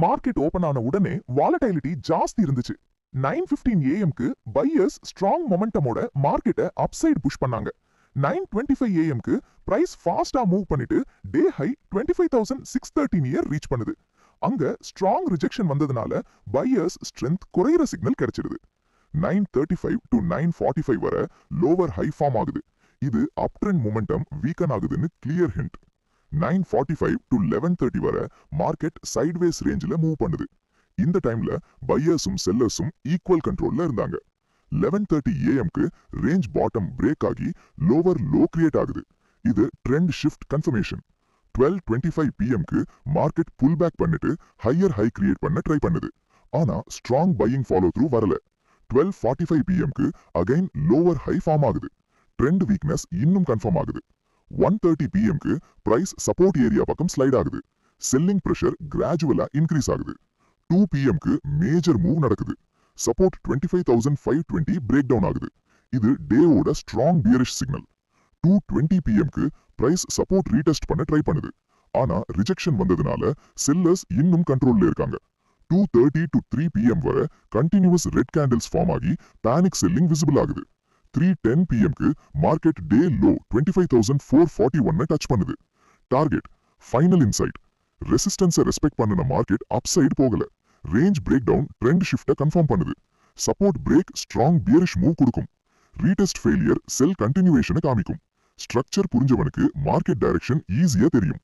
Market open ஆன உடனே volatility ஜாஸ்தி இருந்துச்சு. 9:15 ஏஎம்க்கு பையர்ஸ் ஸ்ட்ராங் மொமெண்டமோட மார்க்கெட்டை அப்சைட் புஷ் பண்ணாங்க. 9:25 ஏஎம்க்கு பிரைஸ் ஃபாஸ்டா மூவ் பண்ணிட்டு டே ஹை 25,613 ரீச் பண்ணுது. அங்க ஸ்ட்ராங் ரிஜெக்ஷன் வந்ததுனால பையர்ஸ் ஸ்ட்ரென்த் குறையிற சிக்னல் கிடைச்சிடுது. 9:35 to 9:45 வரை லோவர் ஹை ஃபார்ம் ஆகுது. இது அப் ட்ரெண்ட் மொமெண்டம் வீக்கன் ஆகுதுன்னு கிளியர் ஹிண்ட். 9:45 to 11:30 வரை மார்க்கெட் சைட்வேஸ் ரேஞ்சில் மூவ் பண்ணுது. இந்த டைம்ல பையர்ஸும் செல்லர்ஸும் ஈக்குவல் கண்ட்ரோல்ல இருந்தாங்க. 11:30 ஏஎம்க்கு ரேஞ்ச் பாட்டம் பிரேக் ஆகி லோவர் லோ கிரியேட் ஆகுது. இது ட்ரெண்ட் ஷிஃப்ட் கன்ஃபர்மேஷன். 12:25 பிஎம்க்கு மார்க்கெட் புல் பேக் பண்ணிட்டு ஹையர் ஹை கிரியேட் பண்ண ட்ரை பண்ணுது. ஆனா ஸ்ட்ராங் பையிங் ஃபாலோ த்ரூ வரல. 12:45 பிஎம்க்கு அகைன் லோவர் ஹை ஃபார்ம் ஆகுது. ட்ரெண்ட் வீக்னஸ் இன்னும் கன்ஃபார்ம் ஆகுது. 1:30 பிஎம்க்கு பிரைஸ் சப்போர்ட் ஏரியா பக்கம் ஸ்லைட் ஆகுது. செல்லிங் பிரஷர் கிராஜுவலா இன்க்ரீஸ் ஆகுது. 2 பிஎம்க்கு மேஜர் மூவ் நடக்குது. சப்போர்ட் 25,520 பிரேக் டவுன் ஆகுது. இது டேவோட ஸ்ட்ராங் பியரிஷ் சிக்னல். 2:20 பிஎம்க்கு பிரைஸ் சப்போர்ட் ரீடெஸ்ட் பண்ண ட்ரை பண்ணுது. ஆனா ரிஜெக்ஷன் வந்ததுனால செல்லர்ஸ் இன்னும் கண்ட்ரோல்ல இருக்காங்க. 2:30 to 3 பிஎம் வரை கண்டினியூஸ் ரெட் கேண்டில்ஸ் ஃபார்ம் ஆகி பேனிக் செல்லிங் விசிபிள் ஆகுது. 3:10 பிஎம்க்கு மார்க்கெட் டே லோ 25,441 டச் பண்ணுது. Target final insight. ரெசிஸ்டன்ஸை ரெஸ்பெக்ட் பண்ணின மார்க்கெட் அப் சைடு போகல. ரேஞ்ச் பிரேக் டவுன் ட்ரெண்ட் ஷிஃப்ட்டை கன்ஃபார்ம் பண்ணுது. Support break strong bearish move கொடுக்கும். ரீடெஸ்ட் ஃபெயிலியர் செல் கண்டினியூவேஷனை காமிக்கும். ஸ்ட்ரக்சர் புரிஞ்சவனுக்கு மார்க்கெட் டைரக்ஷன் ஈஸியா தெரியும்.